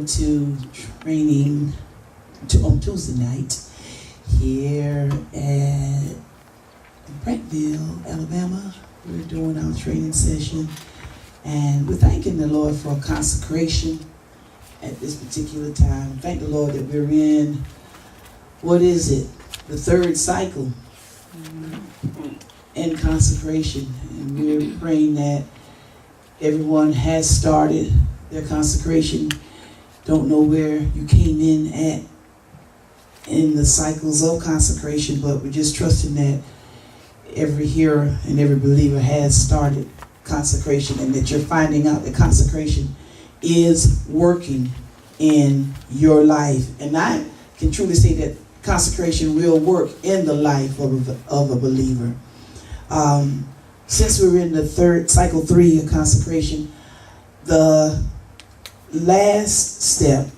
to training on Tuesday night here at Prattville, Alabama. We're doing our training session, and we're thanking the Lord for consecration at this particular time. Thank the Lord that we're in, what is it, the third cycle in consecration, and we're praying that everyone has started their consecration. Don't know where you came in at in the cycles of consecration, but we're just trusting that every hearer and every believer has started consecration, and that you're finding out that consecration is working in your life. And I can truly say that consecration will work in the life of a believer. Since we're in the cycle 3 of consecration, the last step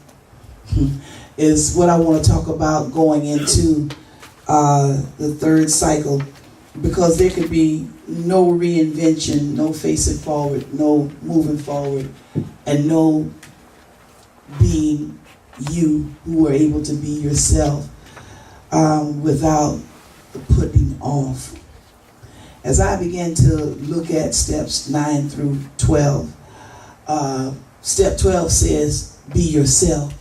is what I want to talk about going into the third cycle, because there could be no reinvention, no facing forward, no moving forward, and no being you who are able to be yourself without the putting off. As I began to look at steps 9 through 12, Step 12 says, be yourself.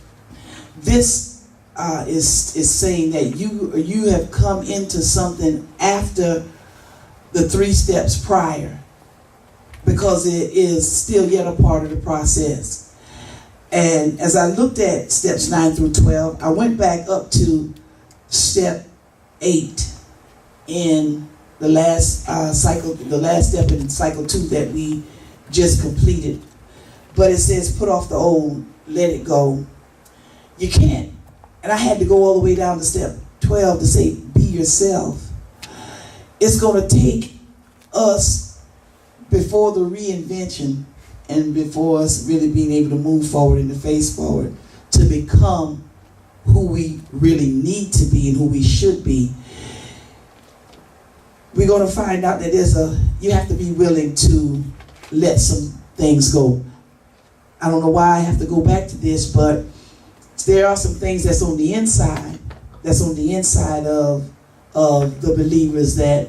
This is saying that you have come into something after the 3 steps prior, because it is still yet a part of the process. And as I looked at steps 9 through 12, I went back up to step 8 in the last cycle, the last step in cycle 2 that we just completed. But it says, put off the old, let it go. You can't. And I had to go all the way down to step 12 to say, be yourself. It's going to take us, before the reinvention and before us really being able to move forward and to face forward, to become who we really need to be and who we should be. We're going to find out that you have to be willing to let some things go. I don't know why I have to go back to this, but there are some things that's on the inside of the believers that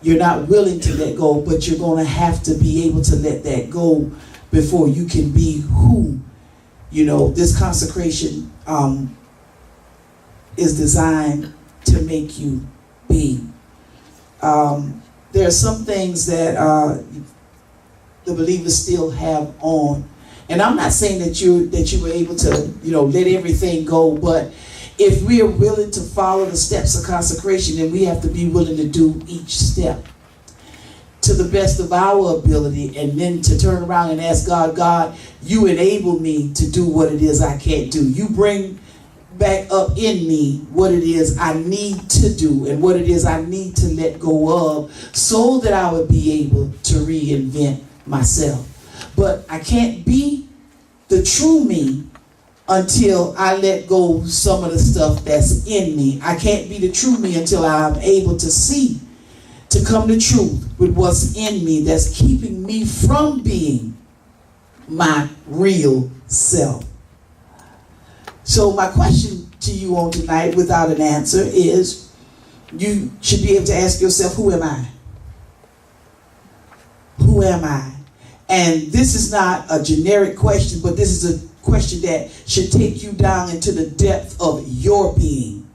you're not willing to let go, but you're going to have to be able to let that go before you can be who, this consecration is designed to make you be. There are some things that the believers still have on. And I'm not saying that you were able to, let everything go, but if we are willing to follow the steps of consecration, then we have to be willing to do each step to the best of our ability, and then to turn around and ask God, you enable me to do what it is I can't do. You bring back up in me what it is I need to do and what it is I need to let go of, so that I would be able to reinvent myself. But I can't be the true me until I let go some of the stuff that's in me. I can't be the true me until I'm able to come to truth with what's in me that's keeping me from being my real self. So my question to you on tonight, without an answer, is you should be able to ask yourself, who am I? Who am I? And this is not a generic question, but this is a question that should take you down into the depth of your being.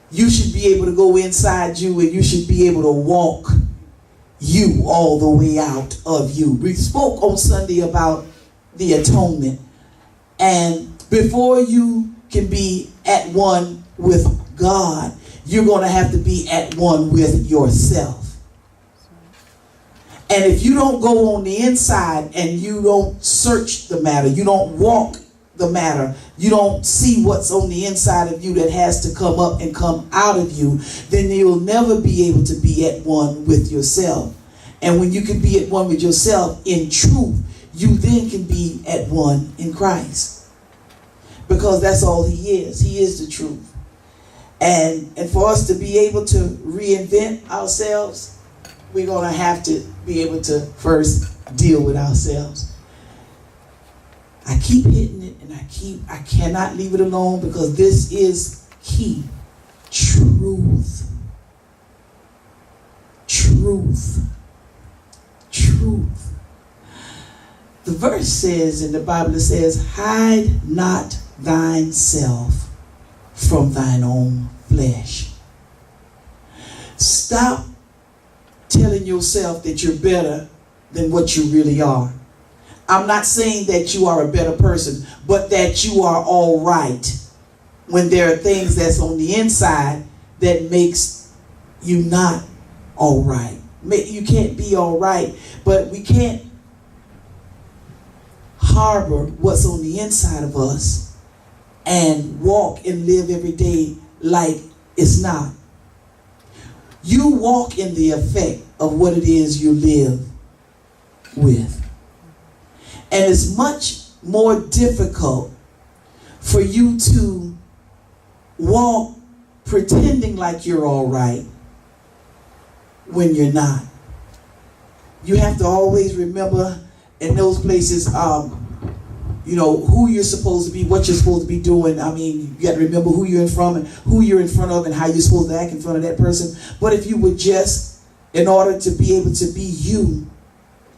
You should be able to go inside you, and you should be able to walk you all the way out of you. We spoke on Sunday about the atonement. And before you can be at one with God, you're going to have to be at one with yourself. And if you don't go on the inside and you don't search the matter, you don't walk the matter, you don't see what's on the inside of you that has to come up and come out of you, then you'll never be able to be at one with yourself. And when you can be at one with yourself in truth, you then can be at one in Christ. Because that's all he is. He is the truth. And for us to be able to reinvent ourselves, we're going to have to be able to first deal with ourselves. I keep hitting it, and I cannot leave it alone, because this is key. Truth. Truth. Truth. The verse says in the Bible, it says, hide not thyself from thine own flesh. Stop telling yourself that you're better than what you really are. I'm not saying that you are a better person, but that you are all right, when there are things that's on the inside that makes you not all right. You can't be all right, but we can't harbor what's on the inside of us and walk and live every day like it's not. You walk in the effect of what it is you live with. And it's much more difficult for you to walk pretending like you're all right when you're not. You have to always remember in those places, who you're supposed to be, what you're supposed to be doing. I mean, you got to remember who you're in front of and how you're supposed to act in front of that person. But if you would just, in order to be able to be you,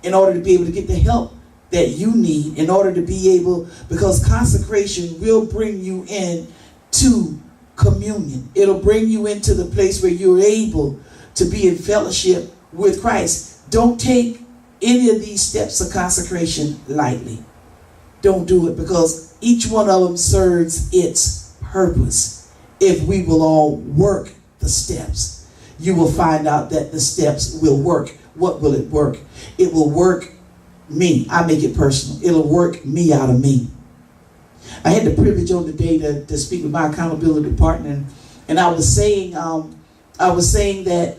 in order to be able to get the help that you need, in order to be able, because consecration will bring you in to communion. It'll bring you into the place where you're able to be in fellowship with Christ. Don't take any of these steps of consecration lightly. Don't do it, because each one of them serves its purpose. If we will all work the steps, you will find out that the steps will work. What will it work? It will work me. I make it personal. It'll work me out of me. I had the privilege on the day to speak with my accountability partner, and I was saying that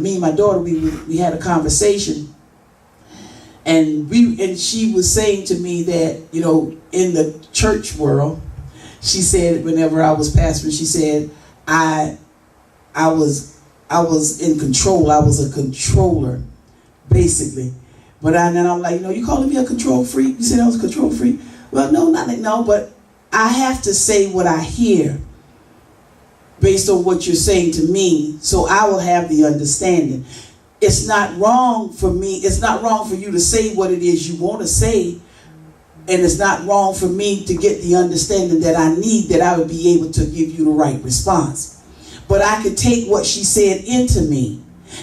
me and my daughter, we had a conversation, and she was saying to me that, in the church world, she said, whenever I was pastoring, she said I was in control. I was a controller, basically. But then I'm like, you calling me a control freak? You said I was a control freak? Well, no, but I have to say what I hear based on what you're saying to me, so I will have the understanding. It's not wrong for me. It's not wrong for you to say what it is you want to say, and it's not wrong for me to get the understanding that I need, that I would be able to give you the right response. But I could take what she said into me,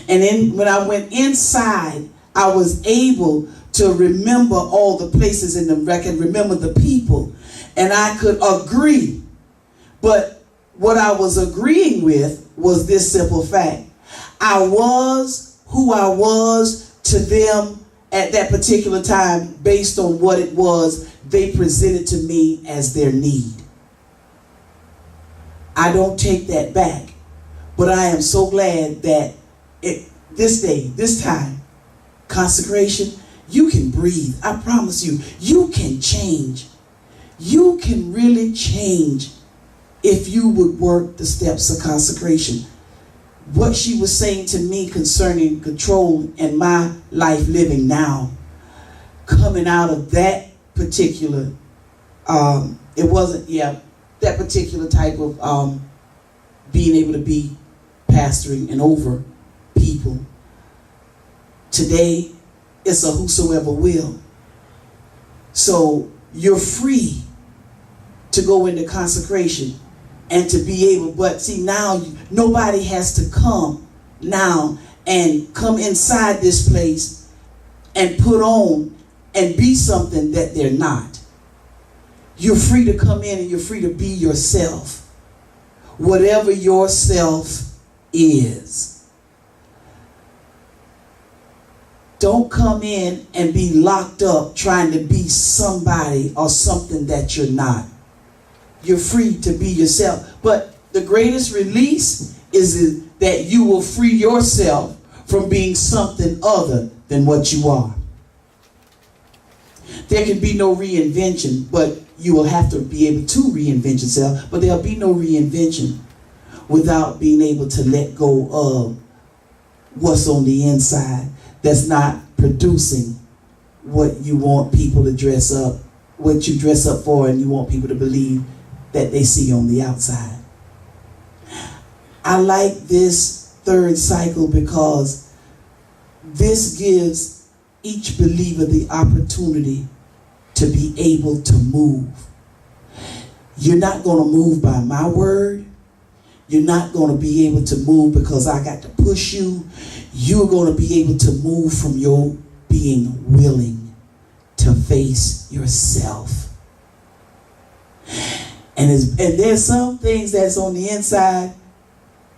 and then when I went inside, I was able to remember all the places in the record, remember the people, and I could agree. But what I was agreeing with was this simple fact. I was who I was to them at that particular time based on what it was they presented to me as their need. I don't take that back, but I am so glad that this day, this time, consecration, you can breathe. I promise you, you can change. You can really change if you would work the steps of consecration. What she was saying to me concerning control and my life living now, coming out of that particular, that particular type of being able to be pastoring and over people. Today, it's a whosoever will. So you're free to go into consecration and to be able, but see, now nobody has to come now and come inside this place and put on and be something that they're not. You're free to come in and you're free to be yourself, whatever yourself is. Don't come in and be locked up trying to be somebody or something that you're not. You're free to be yourself. But the greatest release is that you will free yourself from being something other than what you are. There can be no reinvention, but you will have to be able to reinvent yourself. But there'll be no reinvention without being able to let go of what's on the inside that's not producing what you want people to dress up what you dress up for, and you want people to believe that they see on the outside. I like this third cycle because this gives each believer the opportunity to be able to move. You're not going to move by my word. You're not going to be able to move because I got to push you. You're going to be able to move from your being willing to face yourself. And there's some things that's on the inside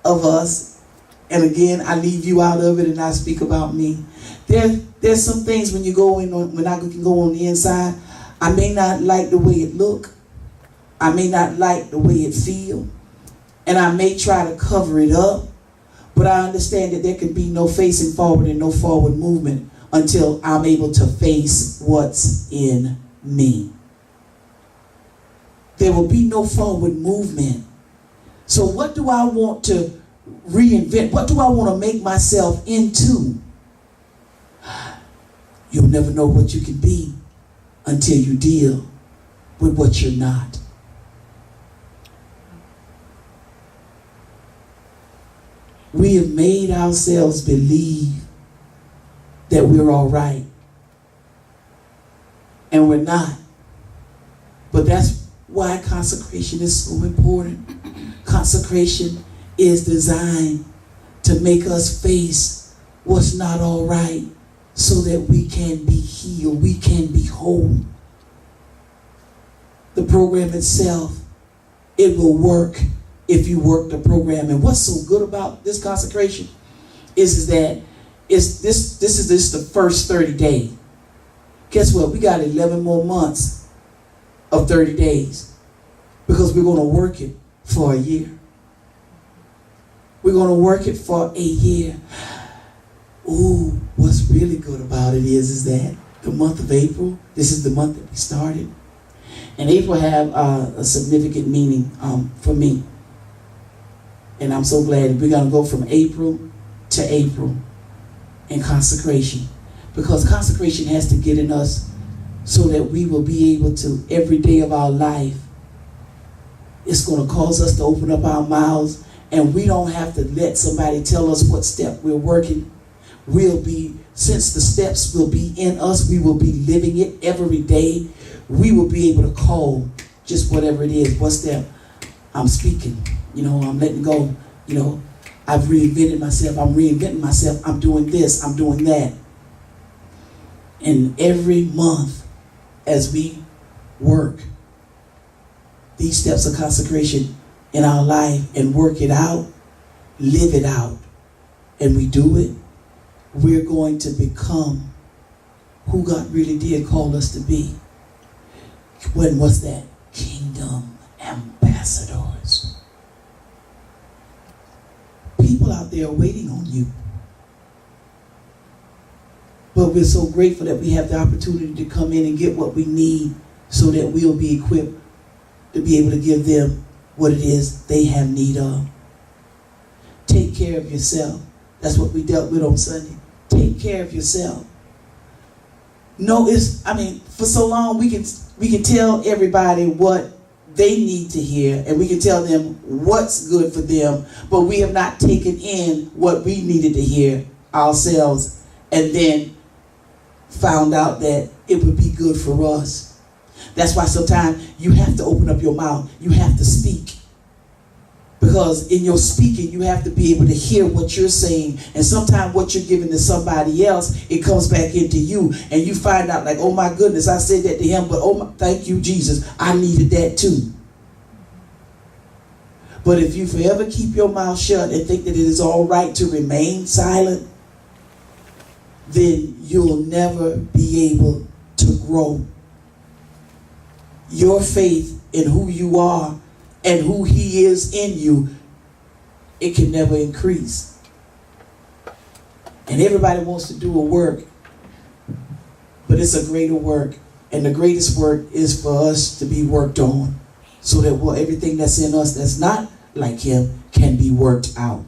of us. And again, I leave you out of it and I speak about me. There's some things when I can go on the inside, I may not like the way it look. I may not like the way it feel. And I may try to cover it up. But I understand that there can be no facing forward and no forward movement until I'm able to face what's in me. There will be no forward movement. So what do I want to reinvent? What do I want to make myself into? You'll never know what you can be until you deal with what you're not. We have made ourselves believe that we're all right. And we're not. But that's why consecration is so important. Consecration is designed to make us face what's not all right so that we can be healed, we can be whole. The program itself, it will work if you work the program. And what's so good about this consecration is that this is the first 30 days. Guess what? We got 11 more months of 30 days because we're going to work it for a year. We're going to work it for a year. Ooh, what's really good about it is that the month of April, this is the month that we started. And April have a significant meaning for me. And I'm so glad we're going to go from April to April in consecration. Because consecration has to get in us so that we will be able to, every day of our life, it's going to cause us to open up our mouths, and we don't have to let somebody tell us what step we're working. Since the steps will be in us, we will be living it every day. We will be able to call just whatever it is. What step? I'm speaking. I'm letting go. I've reinvented myself. I'm reinventing myself. I'm doing this. I'm doing that. And every month as we work these steps of consecration in our life and work it out, live it out, and we do it, we're going to become who God really did call us to be. When was that? Kingdom ambassadors. People out there are waiting on you. But we're so grateful that we have the opportunity to come in and get what we need so that we'll be equipped to be able to give them what it is they have need of. Take care of yourself. That's what we dealt with on Sunday. Take care of yourself. For so long we can tell everybody what they need to hear, and we can tell them what's good for them, but we have not taken in what we needed to hear ourselves and then found out that it would be good for us. That's why sometimes you have to open up your mouth. You have to speak. Because in your speaking, you have to be able to hear what you're saying. And sometimes what you're giving to somebody else, it comes back into you. And you find out like, oh my goodness, I said that to him, but thank you, Jesus. I needed that too. But if you forever keep your mouth shut and think that it is all right to remain silent, then you'll never be able to grow. Your faith in who you are and who he is in you, it can never increase. And everybody wants to do a work, but it's a greater work. And the greatest work is for us to be worked on so that everything that's in us that's not like him can be worked out.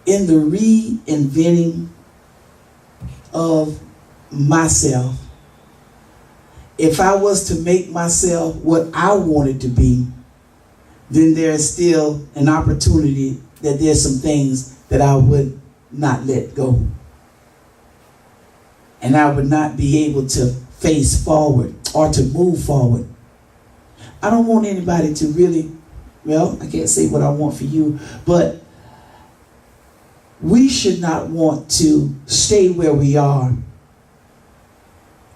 In the reinventing of myself, if I was to make myself what I wanted to be, then there's still an opportunity that there's some things that I would not let go. And I would not be able to face forward or to move forward. I don't want anybody to really, well, I can't say what I want for you, but we should not want to stay where we are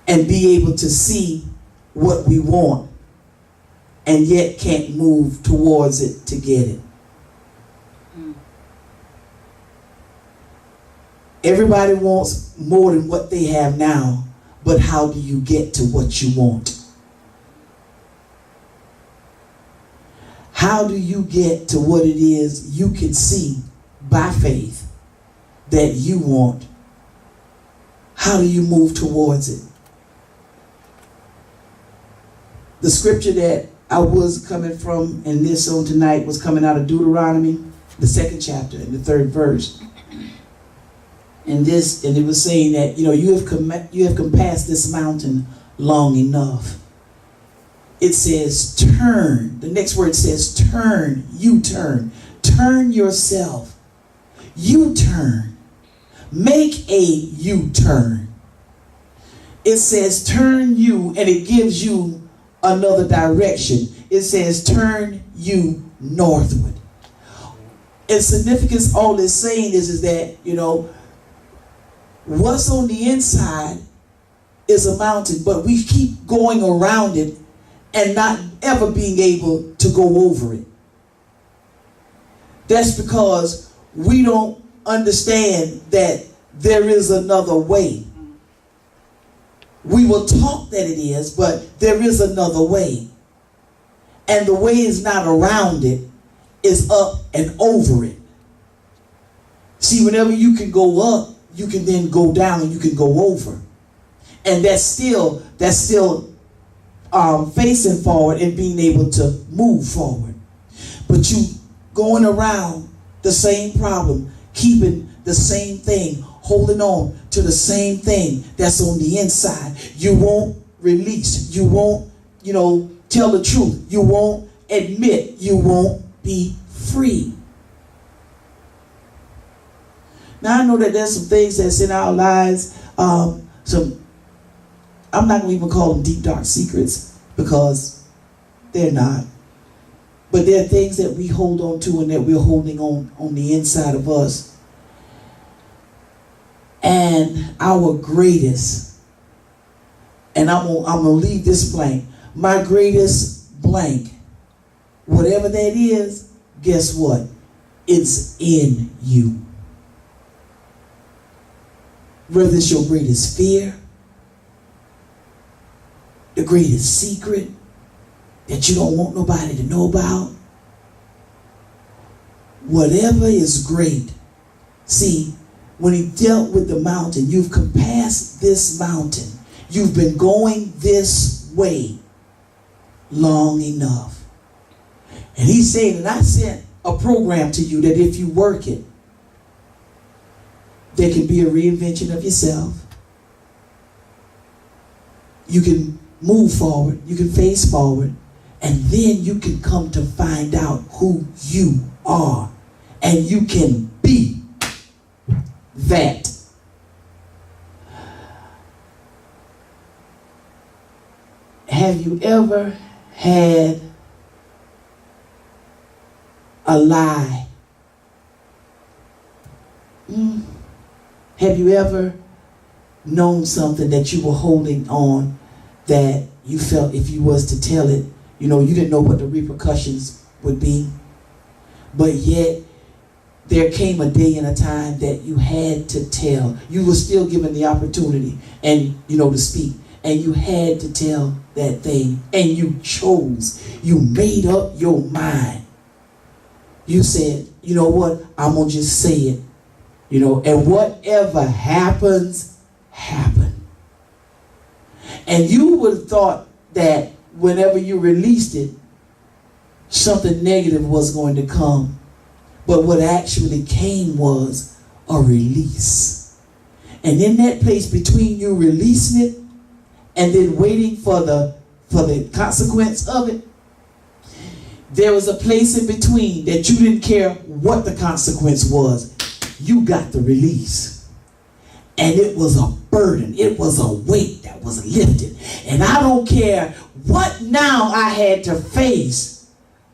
and be able to see what we want and yet can't move towards it to get it. Everybody wants more than what they have now, but how do you get to what you want? How do you get to what it is you can see by faith that you want? How do you move towards it? The scripture that I was coming from in this on tonight was coming out of Deuteronomy, the 2nd chapter and the 3rd verse. And it was saying that, you have compassed this mountain long enough. It says turn. The next word says turn. You turn. Turn yourself. You turn. Make a U-turn. It says turn you, and it gives you another direction. It says turn you northward. In significance, all it's saying is that, what's on the inside is a mountain, but we keep going around it and not ever being able to go over it. That's because we don't understand that there is another way. We will talk that it is, but there is another way. And the way is not around it, it's up and over it. See, whenever you can go up, you can then go down and you can go over. And that's still facing forward and being able to move forward. But you going around the same problem, keeping the same thing, holding on to the same thing that's on the inside. You won't release. You won't, tell the truth. You won't admit. You won't be free. Now, I know that there's some things that's in our lives, I'm not going to even call them deep, dark secrets, because they're not. But there are things that we hold on to and that we're holding on the inside of us. And our greatest, and I'm going to leave this blank, my greatest blank, whatever that is, guess what? It's in you. Whether it's your greatest fear, the greatest secret that you don't want nobody to know about, whatever is great. See, when he dealt with the mountain, you've compassed this mountain. You've been going this way long enough. And he's saying, and I sent a program to you that if you work it, there can be a reinvention of yourself. You can move forward. You can face forward. And then you can come to find out who you are. And you can be that. Have you ever had a lie? Have you ever known something that you were holding on that you felt if you was to tell it, you didn't know what the repercussions would be, but yet there came a day and a time that you had to tell. You were still given the opportunity and, to speak, and you had to tell that thing, and you chose. You made up your mind. You said, you know what, I'm going to just say it. And whatever happens, happen. And you would have thought that whenever you released it, something negative was going to come. But what actually came was a release. And in that place between you releasing it and then waiting for the consequence of it, there was a place in between that you didn't care what the consequence was. You got the release. And it was a burden. It was a weight that was lifted. And I don't care what now I had to face.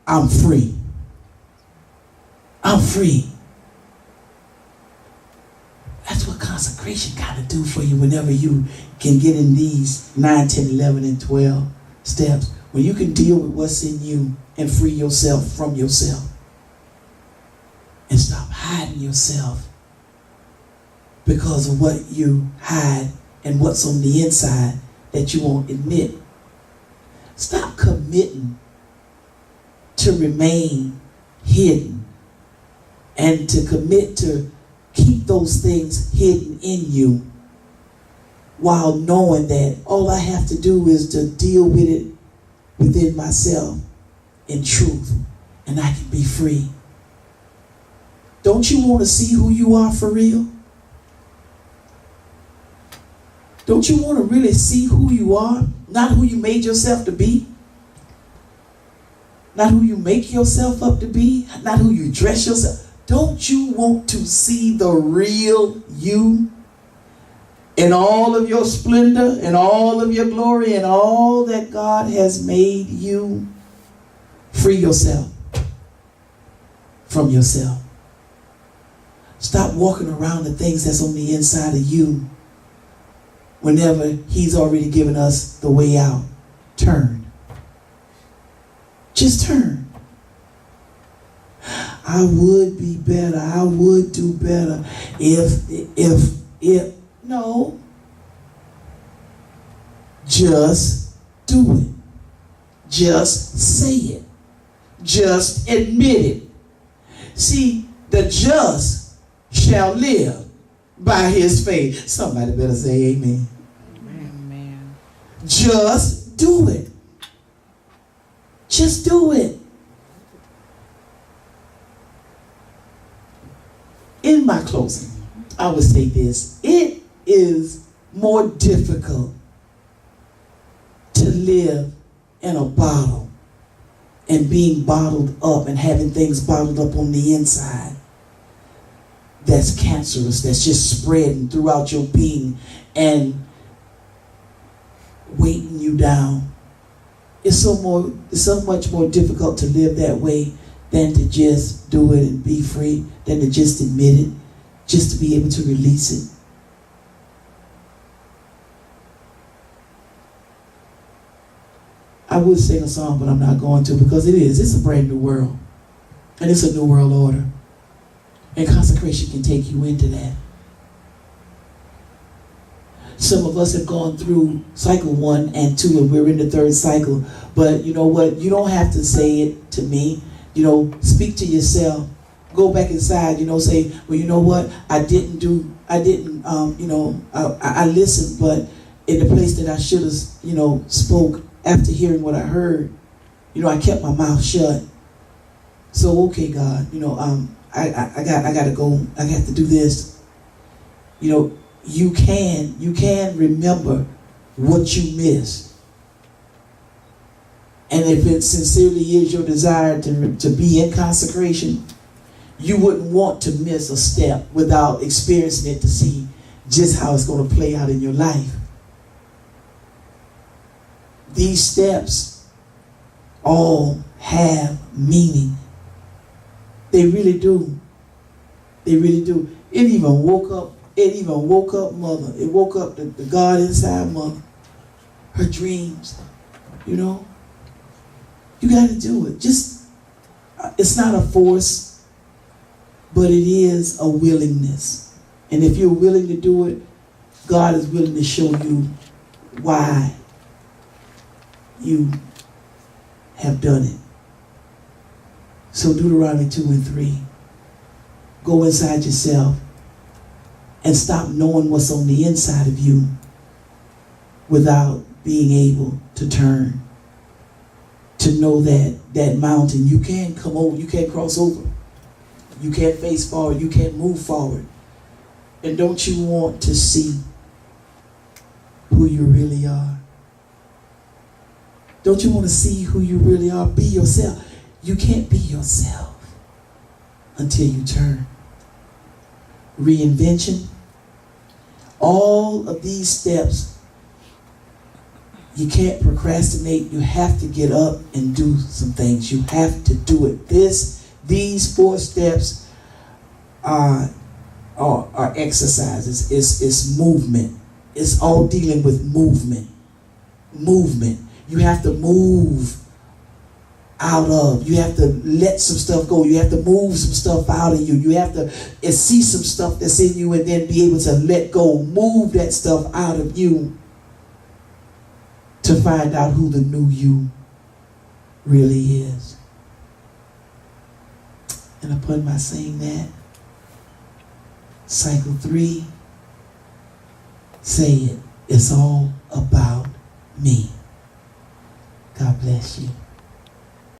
I'm free. I'm free. That's what consecration got to do for you whenever you can get in these 9, 10, 11, and 12 steps. When you can deal with what's in you and free yourself from yourself. And stop hiding yourself because of what you hide and what's on the inside that you won't admit. Stop committing to remain hidden and to commit to keep those things hidden in you while knowing that all I have to do is to deal with it within myself in truth and I can be free. Don't you want to see who you are for real? Don't you want to really see who you are? Not who you made yourself to be? Not who you make yourself up to be? Not who you dress yourself? Don't you want to see the real you in all of your splendor and all of your glory and all that God has made you? Free yourself from yourself. Stop walking around the things that's on the inside of you whenever He's already given us the way out. Turn. Just turn. I would be better. I would do better if no. Just do it. Just say it. Just admit it. See, the just shall live by his faith. Somebody better say amen. Amen. Just do it. Just do it. In my closing, I would say this. It is more difficult to live in a bottle and being bottled up and having things bottled up on the inside that's cancerous, that's just spreading throughout your being and weighting you down. It's so much more difficult to live that way than to just do it and be free, than to just admit it, just to be able to release it. I would sing a song, but I'm not going to, because it's a brand new world. And it's a new world order. And consecration can take you into that. Some of us have gone through cycle 1 and 2, and we're in the 3rd cycle. But you know what? You don't have to say it to me. You know, speak to yourself. Go back inside, say, well, you know what? I listened, but in the place that I should have, spoke after hearing what I heard, I kept my mouth shut. So, okay, God, I got to go. I got to do this. You can remember what you missed. And if it sincerely is your desire to be in consecration, you wouldn't want to miss a step without experiencing it to see just how it's going to play out in your life. These steps all have meaning. They really do. They really do. It even woke up mother. It woke up the God inside mother. Her dreams. You got to do it. It's not a force, but it is a willingness. And if you're willing to do it, God is willing to show you why you have done it. So Deuteronomy 2 and 3. Go inside yourself and stop knowing what's on the inside of you without being able to turn. To know that mountain, you can't come over, you can't cross over. You can't face forward, you can't move forward And don't you want to see who you really are? Don't you want to see who you really are? Be yourself. You can't be yourself until you turn. Reinvention. All of these steps, you can't procrastinate. You have to get up and do some things. You have to do it. These 4 steps are exercises. It's movement. It's all dealing with movement. Movement. You have to move out of. You have to let some stuff go. You have to move some stuff out of you. You have to see some stuff that's in you and then be able to let go. Move that stuff out of you to find out who the new you really is. And upon my saying that, cycle 3, say it. It's all about me. God bless you.